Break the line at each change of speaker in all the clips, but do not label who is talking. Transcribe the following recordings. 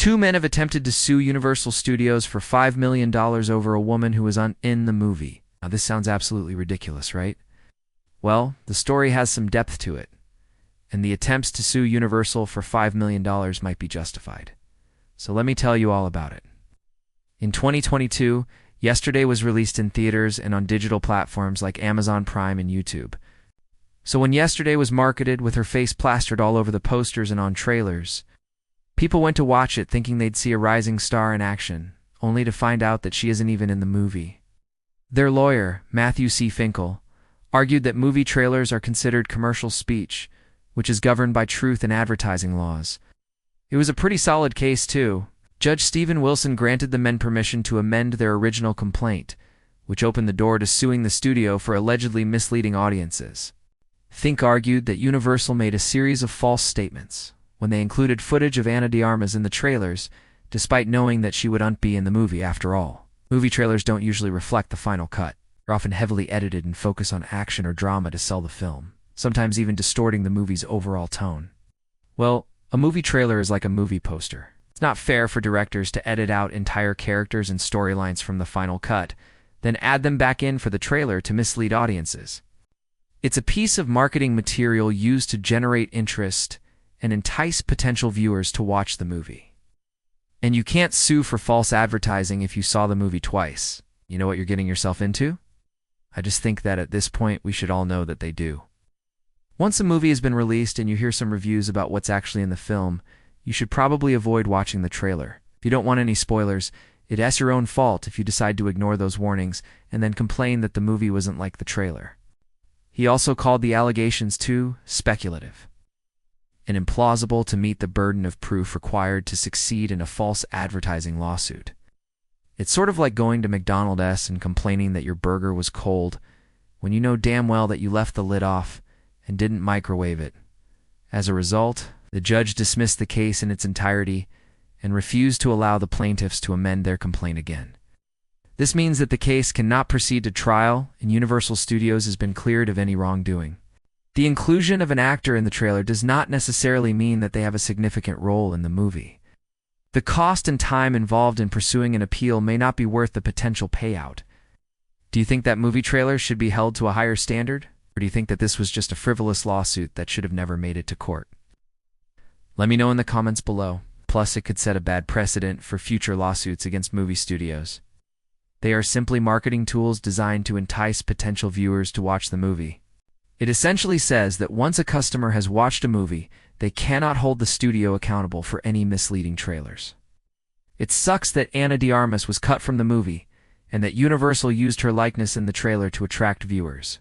Two men have attempted to sue Universal Studios for $5 million over a woman who was in the movie. Now, this sounds absolutely ridiculous, right? Well, the story has some depth to it, and the attempts to sue Universal for $5 million might be justified. So let me tell you all about it. In 2022, Yesterday was released in theaters and on digital platforms like Amazon Prime and YouTube. So when Yesterday was marketed with her face plastered all over the posters and on trailers, people went to watch it thinking they'd see a rising star in action, only to find out that she isn't even in the movie. Their lawyer, Matthew C. Finkel, argued that movie trailers are considered commercial speech, which is governed by truth and advertising laws. It was a pretty solid case, too. Judge Stephen Wilson granted the men permission to amend their original complaint, which opened the door to suing the studio for allegedly misleading audiences. Fink argued that Universal made a series of false statements when they included footage of Ana de Armas in the trailers, despite knowing that she wouldn't be in the movie after all. Movie trailers don't usually reflect the final cut. They're often heavily edited and focus on action or drama to sell the film, sometimes even distorting the movie's overall tone. Well, a movie trailer is like a movie poster. It's not fair for directors to edit out entire characters and storylines from the final cut, then add them back in for the trailer to mislead audiences. It's a piece of marketing material used to generate interest and entice potential viewers to watch the movie. And you can't sue for false advertising if you saw the movie twice. You know what you're getting yourself into? I just think that at this point we should all know that they do. Once a movie has been released and you hear some reviews about what's actually in the film, you should probably avoid watching the trailer. If you don't want any spoilers, it's your own fault if you decide to ignore those warnings and then complain that the movie wasn't like the trailer. He also called the allegations too speculative and implausible to meet the burden of proof required to succeed in a false advertising lawsuit. It's sort of like going to McDonald's and complaining that your burger was cold when you know damn well that you left the lid off and didn't microwave it. As a result, the judge dismissed the case in its entirety and refused to allow the plaintiffs to amend their complaint again. This means that the case cannot proceed to trial, and Universal Studios has been cleared of any wrongdoing. The inclusion of an actor in the trailer does not necessarily mean that they have a significant role in the movie. The cost and time involved in pursuing an appeal may not be worth the potential payout. Do you think that movie trailers should be held to a higher standard, or do you think that this was just a frivolous lawsuit that should have never made it to court? Let me know in the comments below. Plus, it could set a bad precedent for future lawsuits against movie studios. They are simply marketing tools designed to entice potential viewers to watch the movie. It essentially says that once a customer has watched a movie, they cannot hold the studio accountable for any misleading trailers. It sucks that Ana de Armas was cut from the movie, and that Universal used her likeness in the trailer to attract viewers.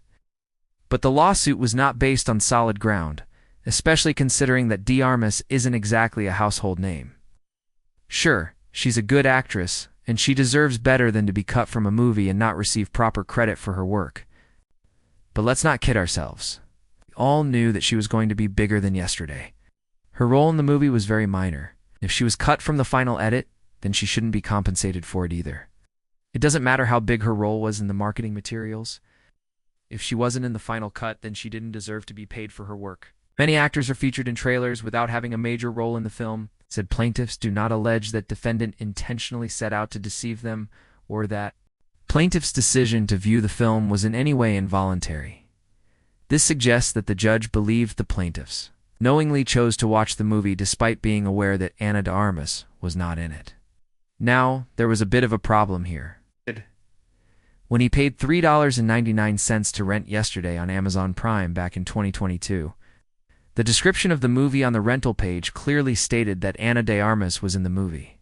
But the lawsuit was not based on solid ground, especially considering that de Armas isn't exactly a household name. Sure, she's a good actress, and she deserves better than to be cut from a movie and not receive proper credit for her work. But let's not kid ourselves. We all knew that she was going to be bigger than Yesterday. Her role in the movie was very minor. If she was cut from the final edit, then she shouldn't be compensated for it either. It doesn't matter how big her role was in the marketing materials. If she wasn't in the final cut, then she didn't deserve to be paid for her work. Many actors are featured in trailers without having a major role in the film. Said plaintiffs do not allege that defendant intentionally set out to deceive them or that plaintiff's decision to view the film was in any way involuntary. This suggests that the judge believed the plaintiffs knowingly chose to watch the movie despite being aware that Ana de Armas was not in it. Now, there was a bit of a problem here. When he paid $3.99 to rent Yesterday on Amazon Prime back in 2022, the description of the movie on the rental page clearly stated that Ana de Armas was in the movie.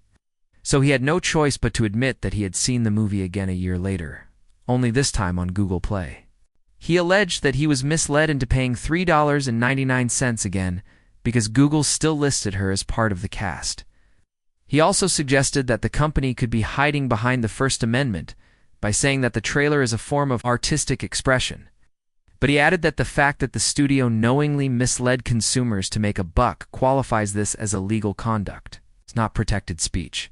So he had no choice but to admit that he had seen the movie again a year later, only this time on Google Play. He alleged that he was misled into paying $3.99 again because Google still listed her as part of the cast. He also suggested that the company could be hiding behind the First Amendment by saying that the trailer is a form of artistic expression. But he added that the fact that the studio knowingly misled consumers to make a buck qualifies this as illegal conduct. It's not protected speech.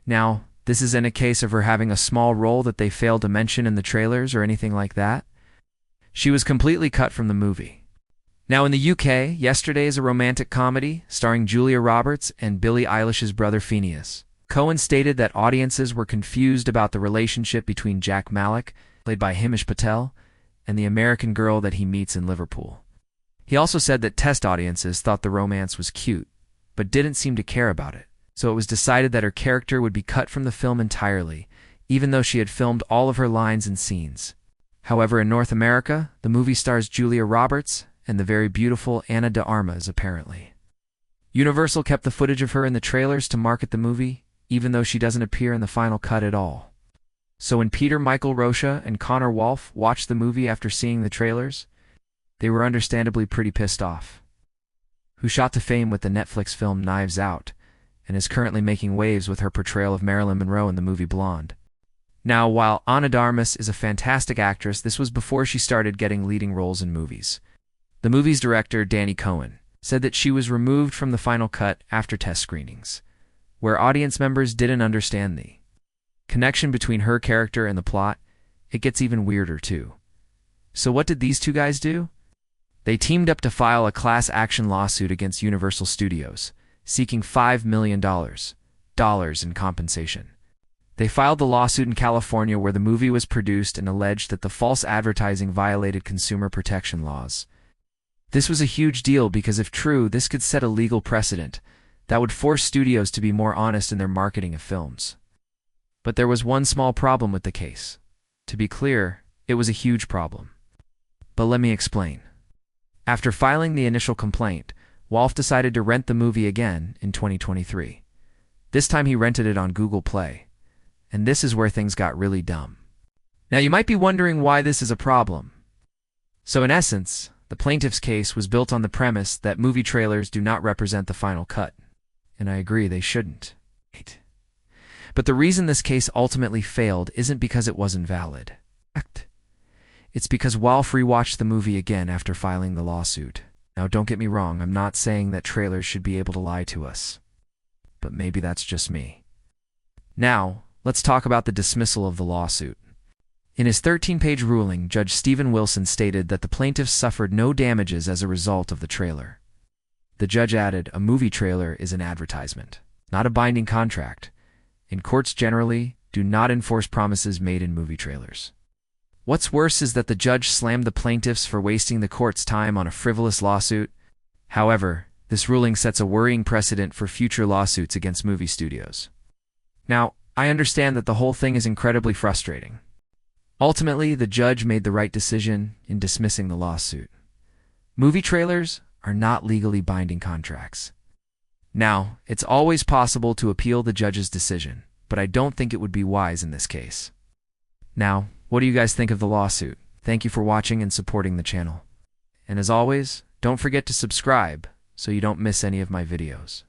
Now, this isn't a case of her having a small role that they failed to mention in the trailers or anything like that. She was completely cut from the movie. Now in the UK, Yesterday is a romantic comedy starring Julia Roberts and Billie Eilish's brother Phineas. Cohen stated that audiences were confused about the relationship between Jack Malek, played by Himesh Patel, and the American girl that he meets in Liverpool. He also said that test audiences thought the romance was cute, but didn't seem to care about it. So it was decided that her character would be cut from the film entirely, even though she had filmed all of her lines and scenes. However, in North America, the movie stars Julia Roberts and the very beautiful Ana de Armas, apparently. Universal kept the footage of her in the trailers to market the movie, even though she doesn't appear in the final cut at all. So when Peter Michael Rocha and Connor Wolf watched the movie after seeing the trailers, they were understandably pretty pissed off. Who shot to fame with the Netflix film Knives Out, and is currently making waves with her portrayal of Marilyn Monroe in the movie Blonde. Now, while Ana de Armas is a fantastic actress, this was before she started getting leading roles in movies. The movie's director, Danny Cohen, said that she was removed from the final cut after test screenings, where audience members didn't understand the connection between her character and the plot. It gets even weirder, too. So what did these two guys do? They teamed up to file a class action lawsuit against Universal Studios, seeking $5 million in compensation. They filed the lawsuit in California, where the movie was produced, and alleged that the false advertising violated consumer protection laws. This was a huge deal because, if true, this could set a legal precedent that would force studios to be more honest in their marketing of films. But there was one small problem with the case. To be clear, it was a huge problem. But let me explain. After filing the initial complaint, Wolf decided to rent the movie again in 2023. This time he rented it on Google Play. And this is where things got really dumb. Now you might be wondering why this is a problem. So in essence, the plaintiff's case was built on the premise that movie trailers do not represent the final cut. And I agree, they shouldn't. But the reason this case ultimately failed isn't because it wasn't valid. It's because Wolf rewatched the movie again after filing the lawsuit. Now don't get me wrong, I'm not saying that trailers should be able to lie to us. But maybe that's just me. Now, let's talk about the dismissal of the lawsuit. In his 13-page ruling, Judge Stephen Wilson stated that the plaintiffs suffered no damages as a result of the trailer. The judge added, a movie trailer is an advertisement, not a binding contract, and courts generally do not enforce promises made in movie trailers. What's worse is that the judge slammed the plaintiffs for wasting the court's time on a frivolous lawsuit. However, this ruling sets a worrying precedent for future lawsuits against movie studios. Now, I understand that the whole thing is incredibly frustrating. Ultimately, the judge made the right decision in dismissing the lawsuit. Movie trailers are not legally binding contracts. Now, it's always possible to appeal the judge's decision, but I don't think it would be wise in this case. Now, what do you guys think of the lawsuit? Thank you for watching and supporting the channel. And as always, don't forget to subscribe so you don't miss any of my videos.